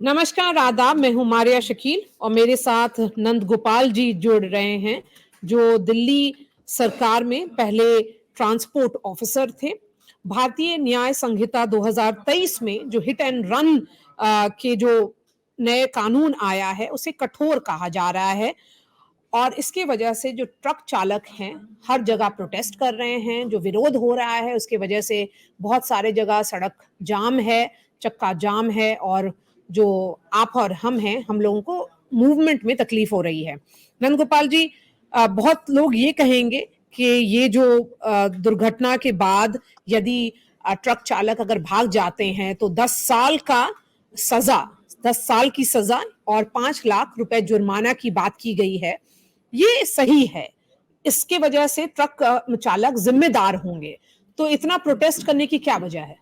नमस्कार, आदाब। मैं हूँ मारिया शकील और मेरे साथ नंद गोपाल जी जुड़ रहे हैं, जो दिल्ली सरकार में पहले ट्रांसपोर्ट ऑफिसर थे। भारतीय न्याय संहिता 2023 में जो हिट एंड रन के जो नए कानून आया है, उसे कठोर कहा जा रहा है और इसके वजह से जो ट्रक चालक हैं, हर जगह प्रोटेस्ट कर रहे हैं। जो विरोध हो रहा है, उसके वजह से बहुत सारे जगह सड़क जाम है, चक्का जाम है और जो आप और हम हैं, हम लोगों को मूवमेंट में तकलीफ हो रही है। नंदगोपाल जी, बहुत लोग ये कहेंगे कि ये जो दुर्घटना के बाद यदि ट्रक चालक अगर भाग जाते हैं तो 10 साल की सजा और 5 लाख रुपए जुर्माना की बात की गई है। ये सही है, इसके वजह से ट्रक चालक जिम्मेदार होंगे, तो इतना प्रोटेस्ट करने की क्या वजह है?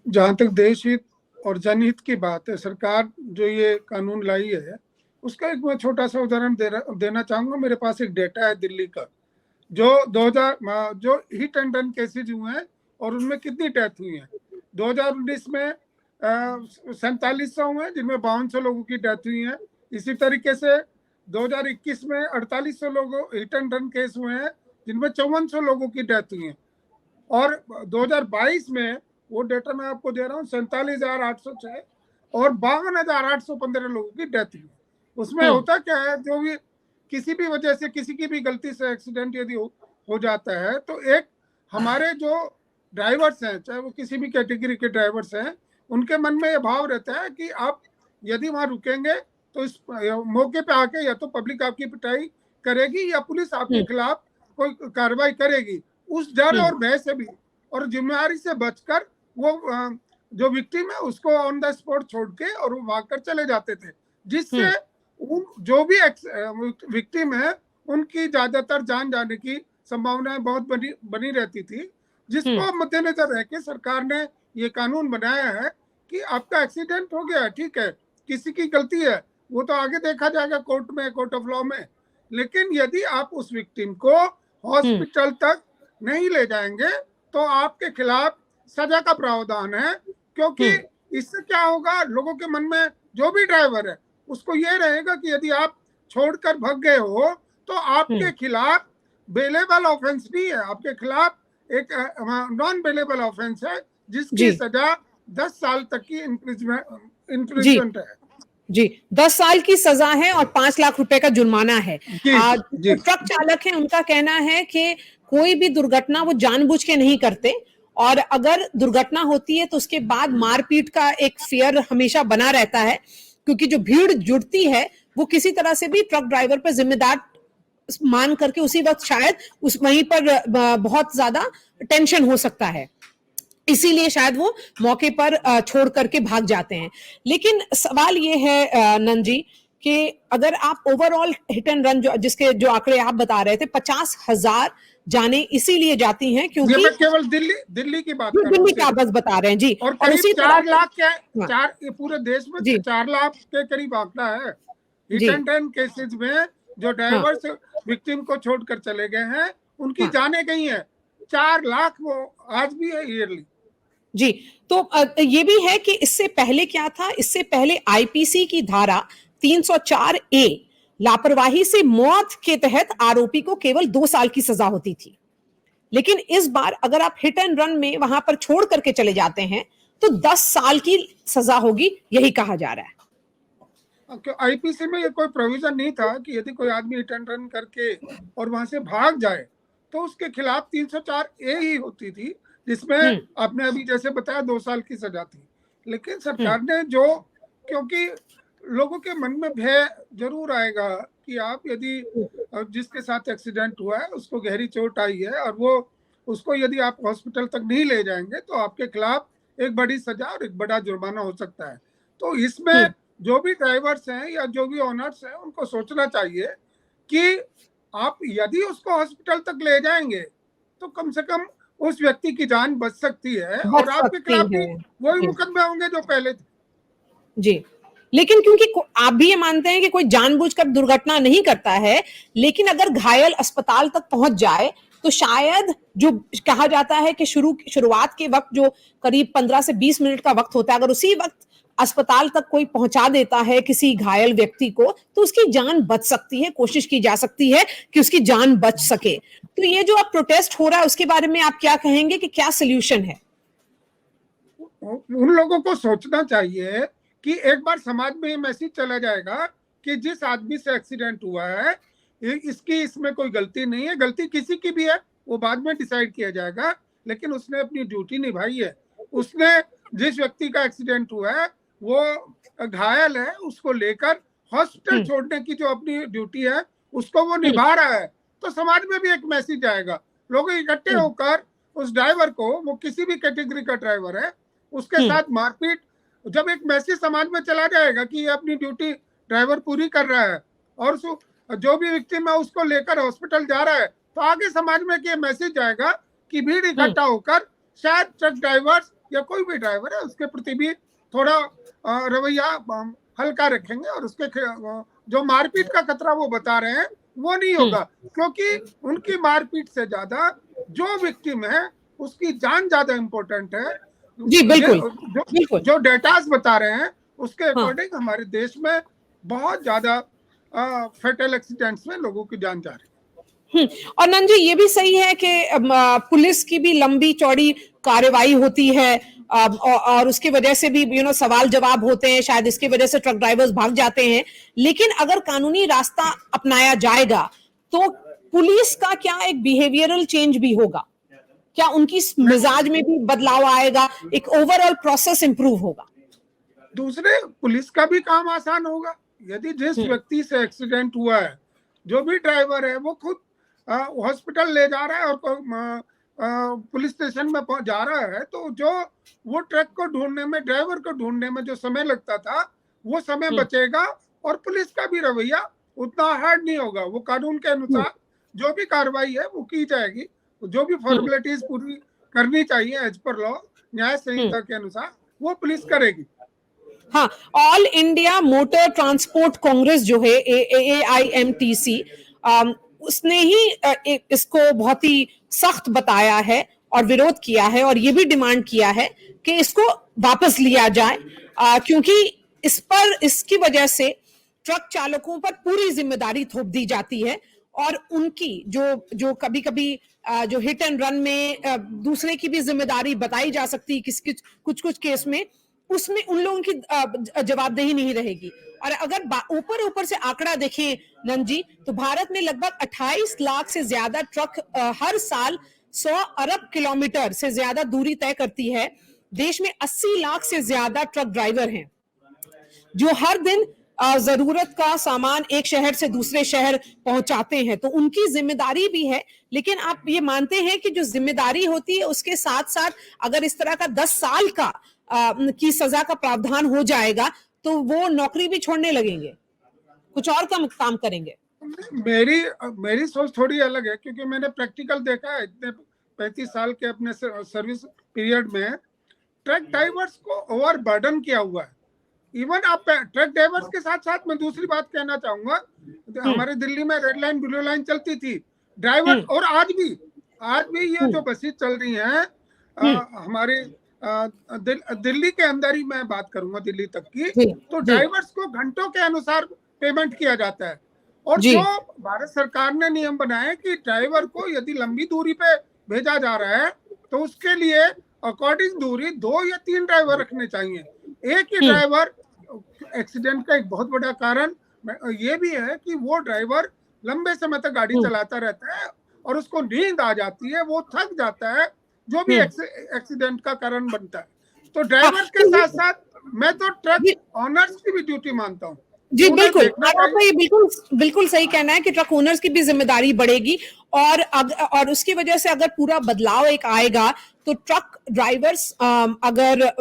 जहां तक देश हित और जनहित की बात है, सरकार जो ये कानून लाई है उसका एक मैं छोटा सा उदाहरण देना चाहूंगा। मेरे पास एक डेटा है दिल्ली का, जो 2000 जो हिट एंड रन केसेज हुए हैं और उनमें कितनी डेथ हुई है। 2019 में 4700 हुए हैं, जिनमें 5200 लोगों की डेथ हुई है। इसी तरीके से 2021 में 4800 लोगों हिट एंड रन केस हुए हैं, जिनमें 5400 लोगों की डेथ हुई है। और 2022 में वो डेटा मैं आपको दे रहा हूँ, 47,806 और 52,815 लोगों की डेथ हुई। उसमें होता क्या है, जो भी किसी भी वजह से किसी की भी गलती से एक्सीडेंट यदि हो जाता है तो एक हमारे जो ड्राइवर्स हैं, चाहे वो किसी भी कैटेगरी के ड्राइवर्स हैं, उनके मन में ये भाव रहता है कि आप यदि वहां रुकेंगे तो इस मौके पे आके या तो पब्लिक आपकी पिटाई करेगी या पुलिस आपके खिलाफ कोई कार्रवाई करेगी। उस डर और भय से भी और जिम्मेदारी से बचकर वो जो विक्टिम है उसको ऑन द स्पॉट छोड़ के और वो भागकर चले जाते थे, जिससे जो भी विक्टिम है उनकी ज्यादातर जान जाने की संभावनाएं बहुत बनी रहती थी। जिसको मद्देनजर रह के सरकार ने ये कानून बनाया है कि आपका एक्सीडेंट हो गया, ठीक है, किसी की गलती है, वो तो आगे देखा जाएगा कोर्ट में, कोर्ट ऑफ लॉ में। लेकिन यदि आप उस विक्टिम को हॉस्पिटल तक नहीं ले जाएंगे तो आपके खिलाफ सजा का प्रावधान है। क्योंकि इससे क्या होगा, लोगों के मन में जो भी ड्राइवर है उसको ये रहेगा कि यदि आप छोड़कर भाग गए हो तो आपके खिलाफ बेलेबल ऑफेंस नहीं है, आपके खिलाफ एक नॉन बेलेबल ऑफेंस है, जिसकी सजा 10 साल तक की इम्प्रिजमेंट है। जी, 10 साल की सजा है और 5 लाख रुपए का जुर्माना है। जो ट्रक चालक है उनका कहना है कि कोई भी दुर्घटना वो जानबूझ के नहीं करते और अगर दुर्घटना होती है तो उसके बाद मारपीट का एक फियर हमेशा बना रहता है, क्योंकि जो भीड़ जुड़ती है वो किसी तरह से भी ट्रक ड्राइवर पर जिम्मेदार मान करके उसी वक्त शायद उस वहीं पर बहुत ज्यादा टेंशन हो सकता है, इसीलिए शायद वो मौके पर छोड़ करके भाग जाते हैं। लेकिन सवाल ये है नंद जी कि अगर आप ओवरऑल हिट एंड रन जो आंकड़े आप बता रहे थे, 50,000 जाने इसीलिए जाती हैं क्योंकि केवल दिल्ली की बात दिल्ली का बस बता रहे हैं जी। और करीब 4 लाख के पूरे देश में 4 लाख के करीब आंकड़ा है हिट एंड रन केसेस में। जो ड्राइवर्स विक्टिम को छोड़कर चले गए हैं उनकी जाने गई हैं 4 लाख, वो आज भी है ईयरली। जी, तो ये भी है कि इससे पहले क्या था, इससे पहले आईपीसी की धारा 304A लापरवाही से मौत के तहत आरोपी को केवल 2 साल की सजा होती थी। लेकिन इस बार अगर आप हिट एंड रन में वहां पर छोड़ करके चले जाते हैं तो 10 साल की सजा होगी, यही कहा जा रहा है। आईपीसी में ये कोई प्रोविजन नहीं था कि यदि कोई आदमी हिट एंड रन करके और वहां से भाग जाए तो उसके खिलाफ 304A ही होती थी, जिसमें आपने अभी जैसे बताया 2 साल की सजा थी। लेकिन सरकार ने जो, क्योंकि लोगों के मन में भय जरूर आएगा कि आप यदि जिसके साथ एक्सीडेंट हुआ है उसको गहरी चोट आई है और वो उसको यदि आप हॉस्पिटल तक नहीं ले जाएंगे तो आपके खिलाफ एक बड़ी सजा और एक बड़ा जुर्माना हो सकता है। तो इसमें जो भी ड्राइवर्स हैं या जो भी ओनर्स हैं उनको सोचना चाहिए कि आप यदि उसको हॉस्पिटल तक ले जाएंगे तो कम से कम उस व्यक्ति की जान बच सकती है और आपके खिलाफ भी वही मुकदमे होंगे जो पहले थे। जी, लेकिन क्योंकि आप भी ये मानते हैं कि कोई जानबूझकर दुर्घटना नहीं करता है, लेकिन अगर घायल अस्पताल तक पहुंच जाए तो शायद जो कहा जाता है कि शुरुआत के वक्त जो करीब 15 से 20 मिनट का वक्त होता है, अगर उसी वक्त अस्पताल तक कोई पहुंचा देता है किसी घायल व्यक्ति को, तो उसकी जान बच सकती है, कोशिश की जा सकती है कि उसकी जान बच सके। तो ये जो अब प्रोटेस्ट हो रहा है उसके बारे में आप क्या कहेंगे कि क्या सोल्यूशन है? उन लोगों को सोचना चाहिए कि एक बार समाज में ये मैसेज चला जाएगा कि जिस आदमी से एक्सीडेंट हुआ है इसकी इसमें कोई गलती नहीं है, गलती किसी की भी है वो बाद में डिसाइड किया जाएगा, लेकिन उसने अपनी ड्यूटी निभाई है। उसने जिस व्यक्ति का एक्सीडेंट हुआ है वो घायल है, उसको लेकर हॉस्पिटल छोड़ने की जो अपनी ड्यूटी है उसको वो निभा रहा है, तो समाज में भी एक मैसेज आएगा। लोग इकट्ठे होकर उस ड्राइवर को, वो किसी भी कैटेगरी का ड्राइवर है, उसके साथ मारपीट, जब एक मैसेज समाज में चला जाएगा कि ये अपनी ड्यूटी ड्राइवर पूरी कर रहा है और जो भी विक्टिम है उसको लेकर हॉस्पिटल जा रहा है, तो आगे समाज में ये मैसेज जाएगा कि भीड़ इकट्ठा होकर शायद ट्रक ड्राइवर्स या कोई भी ड्राइवर है उसके प्रति भी थोड़ा रवैया हल्का रखेंगे और उसके जो मारपीट का खतरा वो बता रहे हैं वो नहीं होगा, क्योंकि उनकी मारपीट से ज्यादा जो विक्टिम है उसकी जान ज्यादा इंपॉर्टेंट है। जी बिल्कुल, जो डेटास बता रहे हैं उसके अकॉर्डिंग हमारे देश में बहुत ज्यादा फेटल एक्सीडेंट्स में लोगों की जान जा रही है। और नंद जी ये भी सही है कि पुलिस की भी लंबी चौड़ी कार्रवाई होती है और उसकी वजह से भी सवाल जवाब होते हैं, शायद इसकी वजह से ट्रक ड्राइवर्स भाग जाते हैं, लेकिन अगर कानूनी रास्ता अपनाया जाएगा तो पुलिस का क्या एक बिहेवियरल चेंज भी होगा? क्या उनकी मिजाज में भी बदलाव आएगा, एक ओवरऑल प्रोसेस इंप्रूव होगा? दूसरे पुलिस का भी काम आसान होगा। यदि जिस व्यक्ति से एक्सीडेंट हुआ है, जो भी ड्राइवर है वो खुद हॉस्पिटल ले जा रहा है और पुलिस स्टेशन में जा रहा है, तो जो वो ट्रक को ढूंढने में, ड्राइवर को ढूंढने में जो समय लगता था वो समय बचेगा और पुलिस का भी रवैया उतना हार्ड नहीं होगा। वो कानून के अनुसार जो भी कार्रवाई है वो की जाएगी, जो भी फॉर्मेलिटीज पूरी करनी चाहिए एज पर लॉ, न्याय संहिता के अनुसार वो पुलिस करेगी। हाँ, all India motor transport Congress जो है AIMTC, उसने ही इसको बहुत ही सख्त बताया है और विरोध किया है और ये भी डिमांड किया है कि इसको वापस लिया जाए, क्योंकि इसकी वजह से ट्रक चालकों पर पूरी जिम्मेदारी थोप दी जाती है और उनकी जो कभी कभी जो हिट एंड रन में दूसरे की भी जिम्मेदारी बताई जा सकती है कुछ केस में, उसमें उन लोगों की जवाबदेही नहीं रहेगी। और अगर ऊपर से आंकड़ा देखें नंद जी, तो भारत में लगभग 28 लाख से ज्यादा ट्रक हर साल 100 अरब किलोमीटर से ज्यादा दूरी तय करती है। देश में 80 लाख से ज्यादा ट्रक ड्राइवर हैं जो हर दिन जरूरत का सामान एक शहर से दूसरे शहर पहुंचाते हैं, तो उनकी जिम्मेदारी भी है। लेकिन आप ये मानते हैं कि जो जिम्मेदारी होती है उसके साथ साथ अगर इस तरह का 10 साल का की सजा का प्रावधान हो जाएगा तो वो नौकरी भी छोड़ने लगेंगे, कुछ और काम करेंगे? मेरी सोच थोड़ी अलग है, क्योंकि मैंने प्रैक्टिकल देखा है इतने 35 साल के अपने सर्विस पीरियड में ट्रक ड्राइवर्स को ओवर बर्डन किया हुआ है। इवन आप ट्रक ड्राइवर्स के साथ साथ मैं दूसरी बात कहना चाहूंगा, हमारे दिल्ली में रेड लाइन ब्लू लाइन चलती थी, ड्राइवर और आज भी ये जो बसें चल रही हैं हमारे दिल्ली के अंदर ही मैं बात करूंगा, दिल्ली तक की, तो ड्राइवर्स को घंटों के अनुसार पेमेंट किया जाता है। और जो भारत सरकार ने नियम बनाए कि ड्राइवर को यदि लंबी दूरी पे भेजा जा रहा है तो उसके लिए अकॉर्डिंग दूरी 2 या 3 ड्राइवर रखने चाहिए। एक ही ड्राइवर, एक्सीडेंट का एक बहुत बड़ा कारण ये भी है कि वो ड्राइवर लंबे समय तक गाड़ी चलाता रहता है और उसको नींद आ जाती है, वो थक जाता है, जो भी एक्सीडेंट का कारण बनता है। तो ड्राइवर्स के साथ साथ मैं तो ट्रक ऑनर्स की भी ड्यूटी मानता हूँ। जी बिल्कुल, आपका ये बिल्कुल सही कहना है कि ट्रक ओनर्स की भी जिम्मेदारी बढ़ेगी और उसकी वजह से अगर पूरा बदलाव एक आएगा तो ट्रक ड्राइवर्स अगर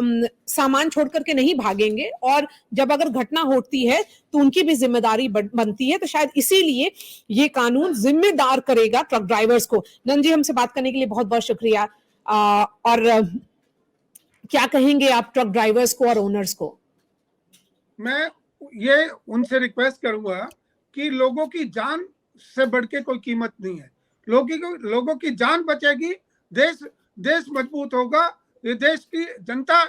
सामान छोड़ करके नहीं भागेंगे और जब अगर घटना होती है तो उनकी भी जिम्मेदारी बनती है। तो शायद इसीलिए ये कानून जिम्मेदार करेगा ट्रक ड्राइवर्स को। नंद जी, हमसे बात करने के लिए बहुत बहुत शुक्रिया। और क्या कहेंगे आप ट्रक ड्राइवर्स को और ओनर्स को? मैं ये उनसे रिक्वेस्ट करूंगा कि लोगों की जान से बढ़ के कोई कीमत नहीं है। लोगों की जान बचेगी, देश मजबूत होगा, ये देश की जनता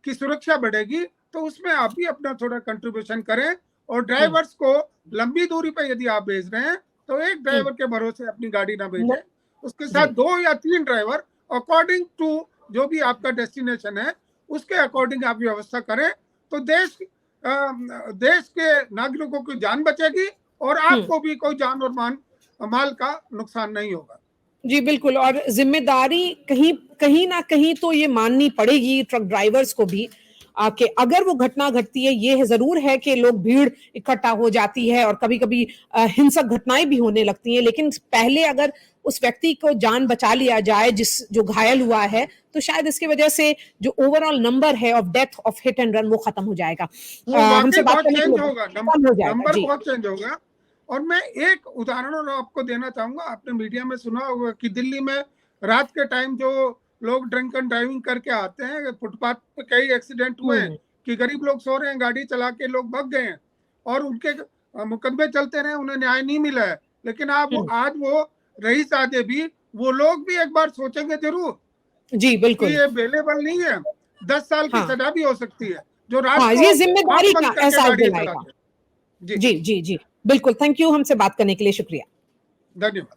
की सुरक्षा बढ़ेगी। तो उसमें आप भी अपना थोड़ा कंट्रीब्यूशन करें। और ड्राइवर्स को लंबी दूरी पर यदि आप भेज रहे हैं तो एक ड्राइवर के भरोसे अपनी गाड़ी ना भेजें, उसके साथ 2 या 3 ड्राइवर अकॉर्डिंग टू जो भी आपका डेस्टिनेशन है उसके अकॉर्डिंग आप व्यवस्था करें। तो देश के नागरिकों की जान बचेगी और आपको भी कोई जान और माल का नुकसान नहीं होगा। जी बिल्कुल, और जिम्मेदारी कहीं ना कहीं तो ये माननी पड़ेगी ट्रक ड्राइवर्स को भी कि अगर वो घटना घटती है, ये जरूर है कि लोग भीड़ इकट्ठा हो जाती है और कभी कभी हिंसक घटनाएं भी होने लगती हैं, लेकिन पहले अगर उस व्यक्ति को जान बचा लिया जाए जो घायल हुआ है, तो शायद इसकी वजह से जो ओवरऑल नंबर है of death of hit and run वो खत्म हो जाएगा। हमसे बात करने के लिए नंबर बहुत चेंज होगा। और मैं एक उदाहरण आपको देना चाहूंगा। आपने मीडिया में सुना होगा कि दिल्ली में रात के टाइम जो लोग ड्रिंक एंड ड्राइविंग करके आते हैं, फुटपाथ पे कई एक्सीडेंट हुए हैं कि गरीब लोग सो रहे हैं, गाड़ी चला के लोग भाग गए हैं और उनके मुकदमे चलते रहे, उन्हें न्याय नहीं मिला है। लेकिन आज वो रईस आदे भी, वो लोग भी एक बार सोचेंगे जरूर जी बिल्कुल कि ये अवेलेबल नहीं है, 10 साल की सजा भी हो सकती है जो रात को ये जिम्मेदारी का एहसास दिलाएगा। जी जी जी जी बिल्कुल। थैंक यू, हमसे बात करने के लिए शुक्रिया। धन्यवाद।